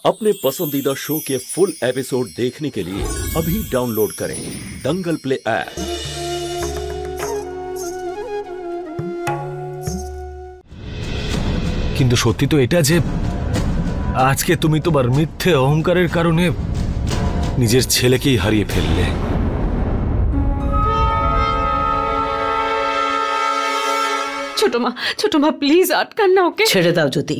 अपने पसंदीदा शो के फुल एपिसोड देखने के लिए अभी डाउनलोड करें दंगल प्ले ऐप। কিন্তু সত্যি তো এটা যে আজকে তুমি তোমার মিথ্যে অহংকারের কারণে নিজের ছেলেকেই হারিয়ে ফেললে। ছোট মা প্লিজ আটকান না ওকে। ছেড়ে দাও জ্যোতি।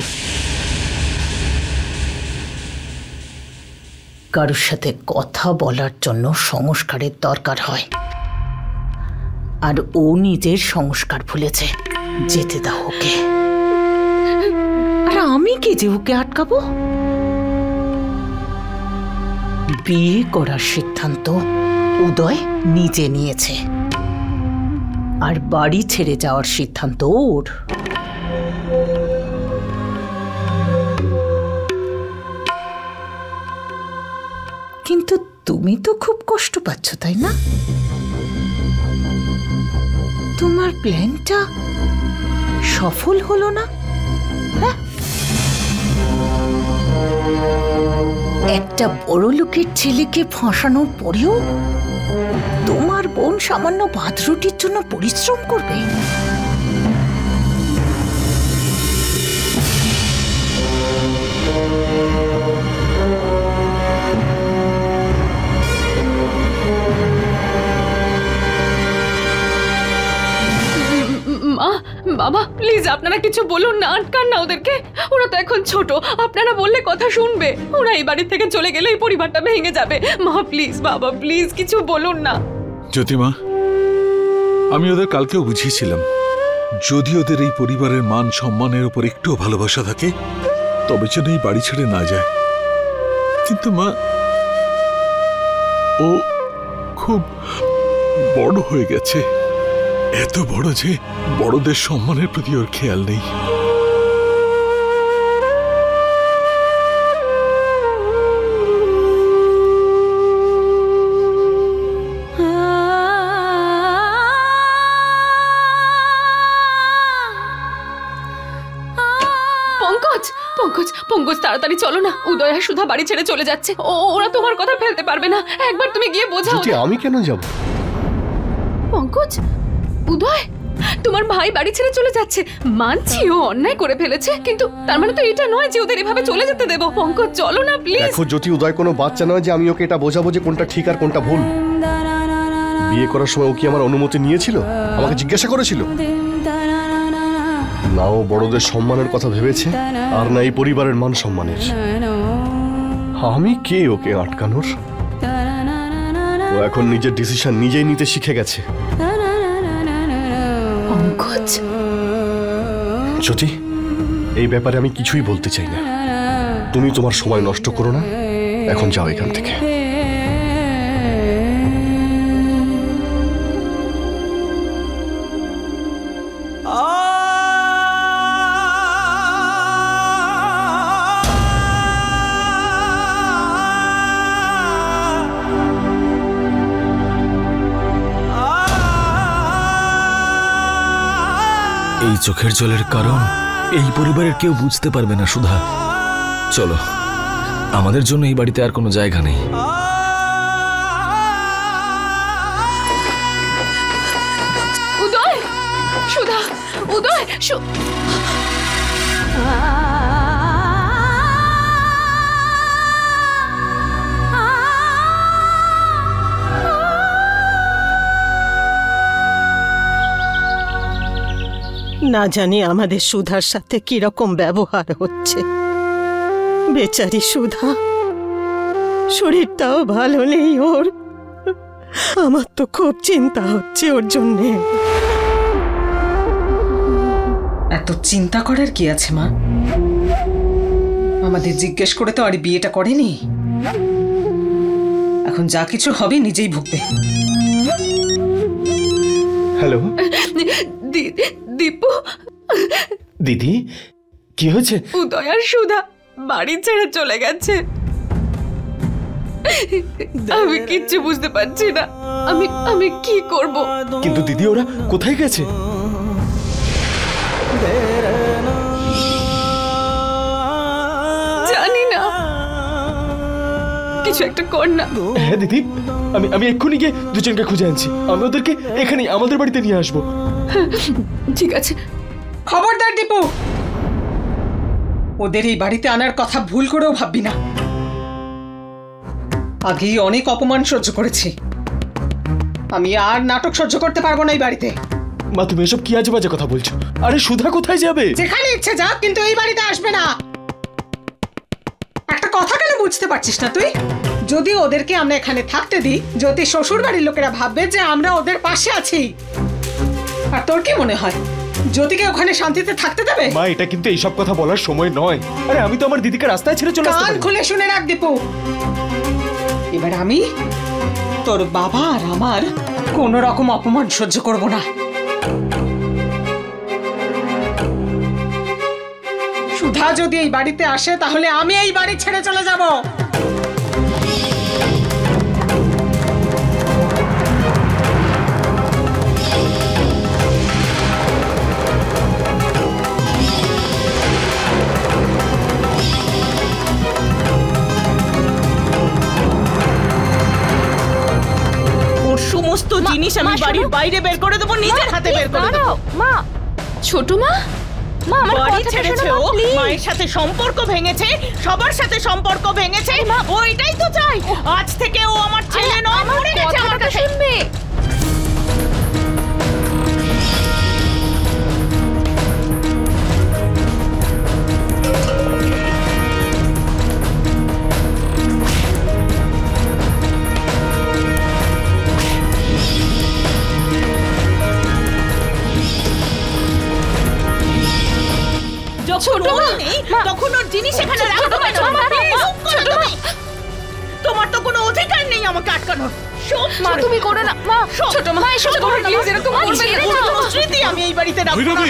কারোর সাথে কথা বলার জন্য সংস্কারের দরকার হয়, আর ও নিজের সংস্কার ভুলেছে। যেতে দাও ওকে। আর আমি কি যে ওকে আটকাবো? বিয়ে করার সিদ্ধান্ত উদয় নিজে নিয়েছে, আর বাড়ি ছেড়ে যাওয়ার সিদ্ধান্ত ওর। কিন্তু তুমি তো খুব কষ্ট পাচ্ছ, তাই না? তোমার প্ল্যানটা সফল হলো না। একটা বড় লোকের ছেলেকে ফাঁসানোর পরেও তোমার বোন সামান্য ভাত রুটির জন্য পরিশ্রম করবে? বাবা প্লিজ আপনারা কিছু বলুন না, আটকান না ওদেরকে। ওরা তো এখন ছোট, আপনারা বললে কথা শুনবে। ওরা এই বাড়ি থেকে চলে গেলে এই পরিবারটা ভেঙে যাবে। মা প্লিজ, বাবা প্লিজ কিছু বলুন না। জ্যোতিমা, আমি ওদের কালকেও বুঝিয়েছিলাম, যদি ওদের এই পরিবারের মান সম্মানের উপর একটু ভালোবাসা থাকে তবে যেন এই বাড়ি ছেড়ে না যায়। কিন্তু মা, ও খুব বড় হয়ে গেছে, এত বড় যে বড়দের সম্মানের প্রতি ওর খেয়াল নেই। পঙ্কজ তাড়াতাড়ি চলো না। উদয় আর সুধা বাড়ি ছেড়ে চলে যাচ্ছে। ওরা তোমার কথা ফেলতে পারবে না। একবার তুমি গিয়ে বোঝাও। আমি কেন যাব? পঙ্কজ, উদয় তোমার ভাই বাড়ি ছেড়ে চলে যাচ্ছে। মানছি ও অন্যায় করে ফেলেছে, কিন্তু তার মানে তো এটা নয় যে ওদের এভাবে চলে যেতে দেবো। পঙ্কজ চলো না প্লিজ। দেখো জ্যোতি, উদয় কোনো বাচ্চা নয় যে আমি ওকে এটা বোঝাবো যে কোনটা ঠিক আর কোনটা ভুল। বিয়ে করার সময় ও কি আমার অনুমতি নিয়েছিল? আমাকে জিজ্ঞাসা করেছিল? না ও বড়দের সম্মানের কথা ভেবেছে, আর না এই পরিবারের মান সম্মানের। আমি কে ওকে আটকানোর? ও এখন নিজের ডিসিশন নিজেই নিতে শিখে গেছে। জ্যোতি, এই ব্যাপারে আমি কিছুই বলতে চাই না। তুমি তোমার সময় নষ্ট করো না, এখন যাও এখান থেকে। এই চোখের জলের কারণ এই পরিবারের কেউ বুঝতে পারবে না সুধা। চলো, আমাদের জন্য এই বাড়িতে আর কোনো জায়গা নেই। উদয়, সুধা, উদয়, না জানি আমাদের সুধার সাথে কিরকম ব্যবহার হচ্ছে। বেচারি সুধা, শরীরটাও ভালো নেই ওর। আমার তো খুব চিন্তা হচ্ছে ওর জন্যে। এত চিন্তা করার কি আছে মা? আমাদের জিজ্ঞেস করে তো আর বিয়েটা করেনি। এখন যা কিছু হবে নিজেই ভুগবে। হ্যালো দীপু। দিদি, কি হয়েছে? উদয় আর সুধা বাড়ি ছেড়ে চলে গেছে। আমি কিচ্ছু বুঝতে পারছি না। আমি কি করব? কিন্তু দিদি, ওরা কোথায় গেছে? জানি না। কিছু একটা কর না। হ্যাঁ দিদি, আমি এক্ষুনি গিয়ে দুজনকে খুঁজে আনছি। আমি ওদেরকে এখানে আমাদের বাড়িতে নিয়ে আসবো। ঠিক আছে। খবরদার দীপু, ওদের এই বাড়িতে আনার কথা ভুল করেও ভাববি না। আগেই অনেক অপমান সহ্য করেছি, আমি আর নাটক সহ্য করতে পারবো না এই বাড়িতে। মা তুমি এসব কি আজে বাজে কথা বলছো? আরে সুধা কোথায় যাবে? যেখানে ইচ্ছে যাক, কিন্তু এই বাড়িতে আসবে না। একটা কথা কেন বুঝতে পারছিস না তুই? যদি ওদেরকে আমরা এখানে থাকতে দিই, যদি শ্বশুর বাড়ির লোকেরা ভাববে যে আমরা ওদের পাশে আছি। আর তোর কি মনে হয় জ্যোতিকে ওখানে শান্তিতে থাকতে দেবে? মা এটা কিন্তু এইসব কথা বলার সময় নয়। আরে আমি তো আমার দিদিকে রাস্তায় ছেড়ে চলে আসতে কান পারি। খুলে শুনে রাখ দীপু, এবার আমি তোর বাবা আর আমার কোন রকম অপমান সহ্য করব না। সুধা যদি এই বাড়িতে আসে তাহলে আমি এই বাড়ি ছেড়ে চলে যাব। ওর সমস্ত জিনিস আমি বাড়ির বাইরে বের করে দেবো, নিজের হাতে বের করে দেবো। মা, ছোট মা, মা আমার বাড়ি কথাটা ছেড়েছে শোনো, ও, মা, please। মায়ের সাথে সম্পর্ক ভেঙেছে, সবার সাথে সম্পর্ক ভেঙেছে। ও এটাই তো চাই। আজ থেকে ও আমার ছেলে নয়, মরে গেছে আমার কাছে। শুনবে? যখন ও নেই তখন ওর জিনিস এখানে রাখো কেন? তোমার তো কোনো অধিকার নেই আমাকে আটকানোর। মা তুমি করো না, মা, ছোট মা এসব করো না, প্লিজ এরকম করবে না। কোনো স্মৃতি আমি এই বাড়িতে রাখবো না।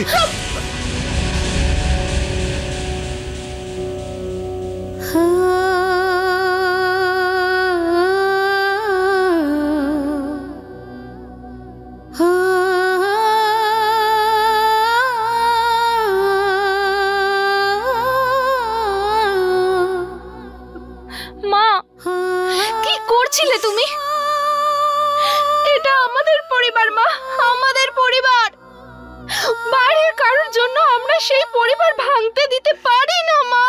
মা, কি করছিলে তুমি? এটা আমাদের পরিবার মা, আমাদের পরিবার। বাইরের কারোর জন্য আমরা সেই পরিবার ভাঙতে দিতে পারি না মা।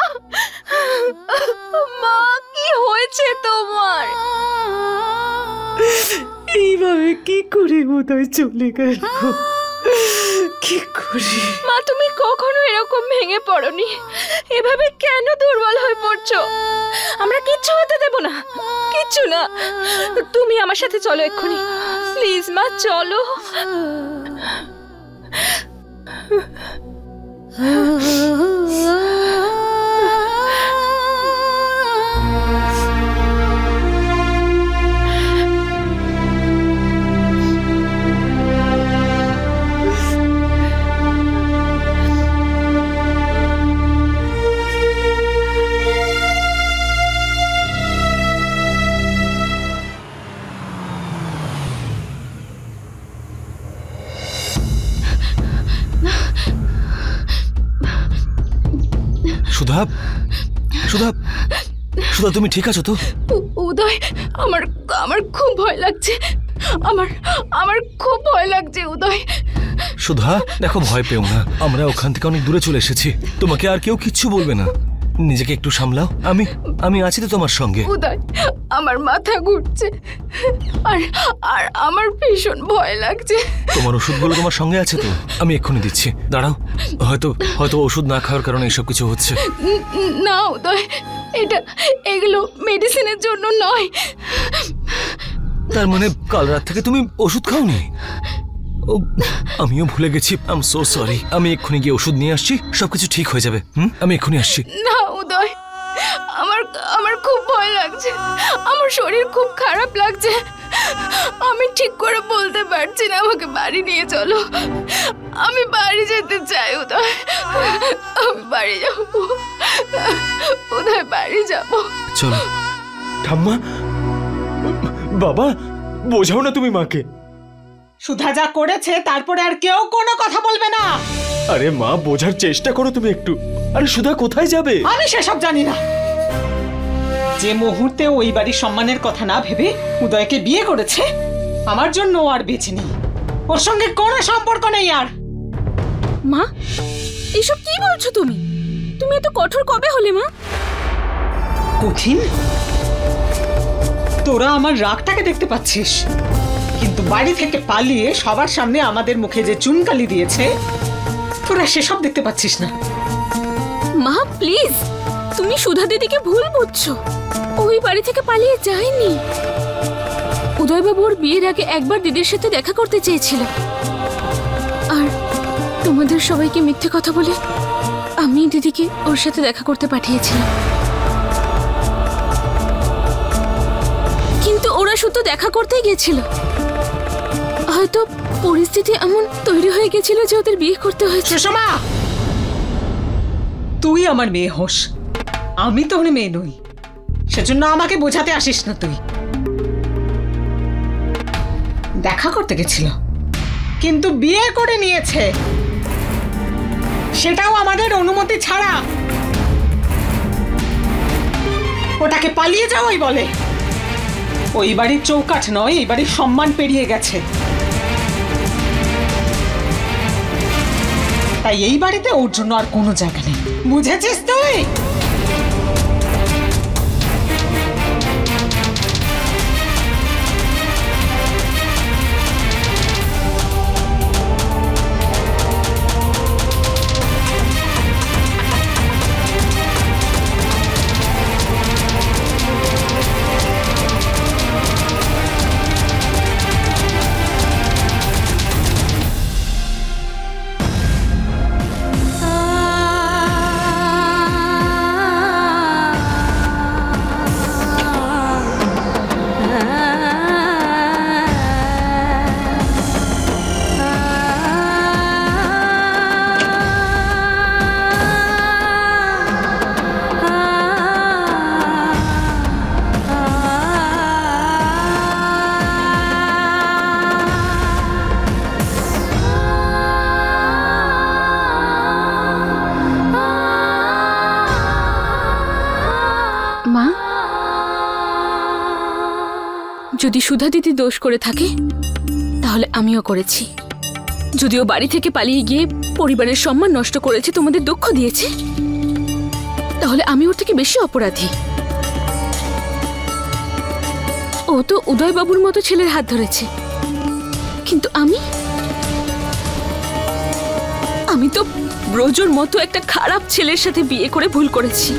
মা কি হয়েছে তোমার? এইভাবে কি করে উদয় চলে গেল? কি করে? মা তুমি কখনো এরকম ভেঙে পড়োনি, এভাবে কেন দুর্বল হয়ে পড়ছো? আমরা কিচ্ছু হতে দেব না, কিচ্ছু না। তুমি আমার সাথে চলো এক্ষুনি, প্লিজ মা চলো। সুধা, সুধা, সুধা তুমি ঠিক আছো তো? উদয়, আমার আমার খুব ভয় লাগছে, আমার খুব ভয় লাগছে উদয়। সুধা দেখো, ভয় পেও না, আমরা ওখান থেকে অনেক দূরে চলে এসেছি। তোমাকে আর কেউ কিচ্ছু বলবে না, নিজেকে একটু সামলাও। আমি আছি তো তোমার সঙ্গে। উদয়, আমার মাথা ঘুরছে আর আর আমার ভীষণ ভয় লাগছে। তোমার ওষুধগুলো তোমার সঙ্গে আছে তো? আমি এক্ষুনি দিচ্ছি, দাঁড়াও। হয়তো ওষুধ না খাওয়ার কারণে এসব কিছু হচ্ছে। না উদয়, এগুলো মেডিসিনের জন্য নয়। তার মানে কাল রাত থেকে তুমি ওষুধ খাওনি? আমিও ভুলে গেছি, আই এম সো সরি। আমি এক্ষুনি গিয়ে ওষুধ নিয়ে আসছি, সবকিছু ঠিক হয়ে যাবে। আমি এক্ষুনি আসছি। না উদয়, আমার খুব ভয় লাগছে, আমার শরীর খুব খারাপ লাগছে, আমি ঠিক করে বলতে পারছি না। আমাকে বাড়ি নিয়ে চলো, আমি বাড়ি যেতে চাই উদয়, আমি বাড়ি যাব উদয়, বাড়ি যাব। চলো। ঠাম্মা, বাবা, বোঝাও না তুমি মাকে। সুধা যা করেছে তারপরে আর কেউ কোনো কথা বলবে না। আরে মা, বোঝার চেষ্টা করো তুমি একটু। আরে সুধা কোথায় যাবে? আমি সেসব জানি না। যে মুহূর্তে ওই বাড়ির সম্মানের কথা না ভেবে উদয়কে বিয়ে করেছে, আমার জন্য ও আর বেঁচে নেই। ওর সঙ্গে কোনো সম্পর্ক নেই আর। মা, এসব কি বলছো তুমি? তুমি এত কঠোর কবে হলে মা? কঠিন? তোরা আমার রাগটাকে দেখতে পাচ্ছিস, কিন্তু বাড়ি থেকে পালিয়ে সবার সামনে আমাদের মুখে যে চুনকালি দিয়েছে, তোরা সেসব দেখতে পাচ্ছিস না। মা প্লিজ, তুমি সুধা দিদিকে ভুল বুঝছো। ওই বাড়ি থেকে পালিয়ে যায়নি। উদয়বাবু ওর বিয়ের আগে একবার দিদির সাথে দেখা করতে চেয়েছিল, আর তোমাদের সবাইকে মিথ্যে কথা বলে আমি দিদিকে ওর সাথে দেখা করতে পাঠিয়েছিলাম। কিন্তু ওরা শুধু দেখা করতেই গেছিল। হয়তো পরিস্থিতি এমন তৈরি হয়ে গেছিল যে ওদের বিয়ে করতে হয়েছে। সুষমা, তুই আমার মেয়ে হোস, আমি তোর মেয়ে নই। সেজন্য আমাকে বোঝাতে আসিস না। তুই দেখা করতে গেছিল, কিন্তু বিয়ে করে নিয়েছে, সেটাও আমাদের অনুমতি ছাড়া। ওটাকে পালিয়ে যাওয়াই বলে। ওই বাড়ির চৌকাঠ নয়, এই বাড়ির সম্মান পেরিয়ে গেছে। তাই এই বাড়িতে ওর জন্য আর কোনো জায়গা নেই। বুঝেছিস তুই? মা, যদি সুধা দিদি দোষ করে থাকে তাহলে আমিও করেছি। যদিও বাড়ি থেকে পালিয়ে গিয়ে পরিবারের সম্মান নষ্ট করেছে, তোমাদের দুঃখ দিয়েছে, তাহলে আমি ওর থেকে বেশি অপরাধী। ও তো উদয়বাবুর মতো ছেলের হাত ধরেছে, কিন্তু আমি তো ব্রজর মতো একটা খারাপ ছেলের সাথে বিয়ে করে ভুল করেছি।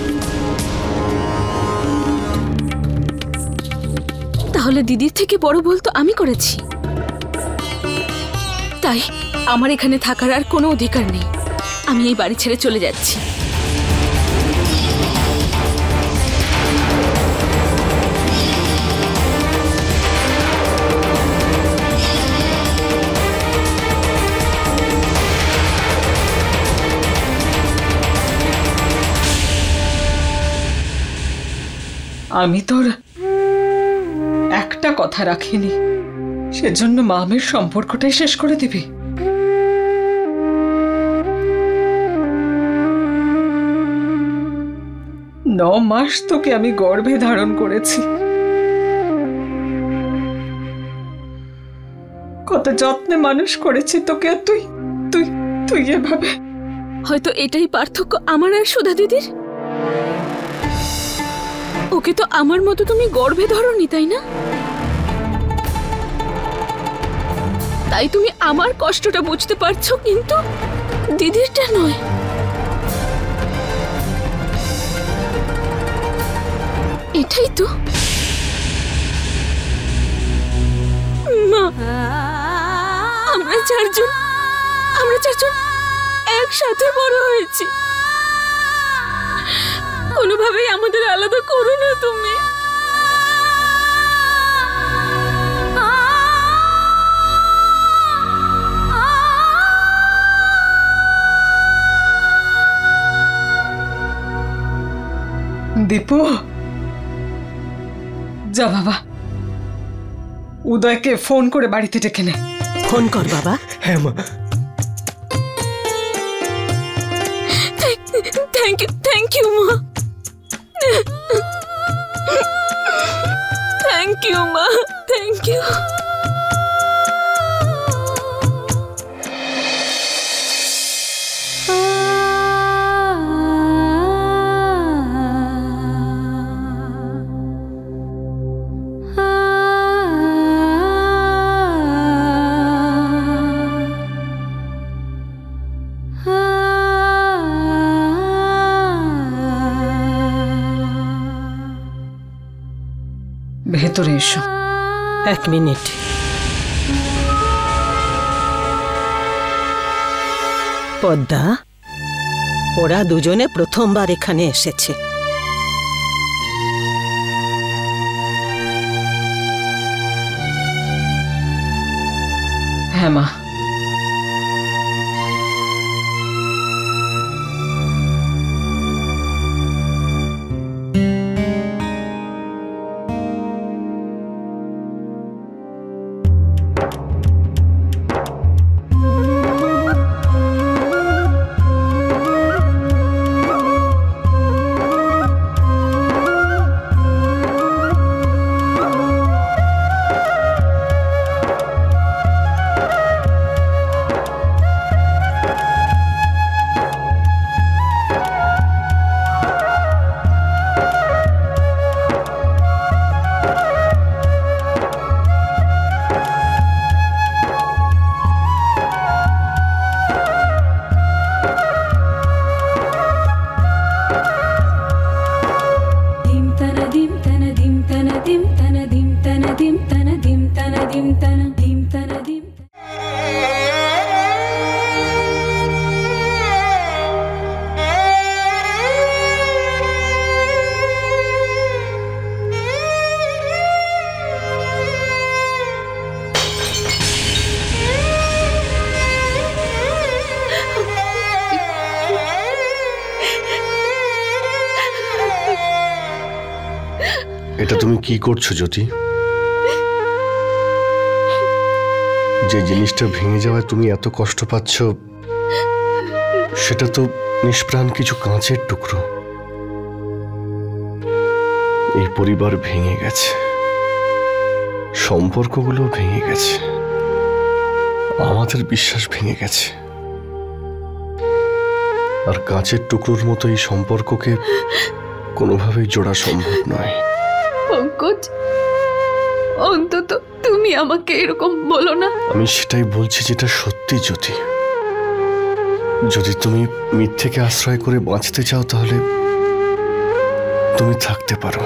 তাহলে দিদির থেকে বড় ভুল তো আমি করেছি। তাই আমার এখানে থাকার আর কোনো অধিকার নেই। আমি এই বাড়ি ছেড়ে চলে যাচ্ছি। আমি তোর একটা কথা রাখিনি, সেজন্য মামের সম্পর্কটাই শেষ করে দিবি? 9 মাস তোকে আমি গর্ভে ধারণ করেছি, কত যত্নে মানুষ করেছি তোকে, আর তুই তুই তুই এভাবে। হয়তো এটাই পার্থক্য আমার আর সুধা দিদির। ওকে তো আমার মতো তুমি গর্ভে ধরোনি, তাই না? তাই তুমি আমার কষ্টটা বুঝতে পারছো, কিন্তু দিদিরটা নয়। এটাই তো মা। আমরা চারজন একসাথে বড় হয়েছি। কোনোভাবেই আমাদের আলাদা করো না তুমি। দীপু, যা বাবা, উদয়কে ফোন করে বাড়িতে ডেকে নে। ফোন কর বাবা। হ্যাঁ মা। থ্যাংক ইউ মা। থ্যাংক ইউ মা, থ্যাংক ইউ। ভেতরে এসো। 1 মিনিট। পদ্মা, ওরা দুজনে প্রথমবার এখানে এসেছে। হ্যাঁ মা। এটা তুমি কি করছো জ্যোতি? যে জিনিসটা ভেঙে যাওয়ায় তুমি এত কষ্ট পাচ্ছ, সেটা তো নিষ্প্রাণ কিছু কাঁচের টুকরো। এই পরিবার ভেঙে গেছে, সম্পর্কগুলো ভেঙে গেছে, আমাদের বিশ্বাস ভেঙে গেছে। আর কাঁচের টুকরোর মতো এই সম্পর্ককে কোনোভাবেই জোড়া সম্ভব নয়। পঙ্কজ, অন্তত তুমি আমাকে এরকম বলো না। আমি সেটাই বলছি যেটা সত্যি জ্যোতি। যদি তুমি মিথ্যেকে আশ্রয় করে বাঁচতে চাও তাহলে তুমি থাকতে পারো।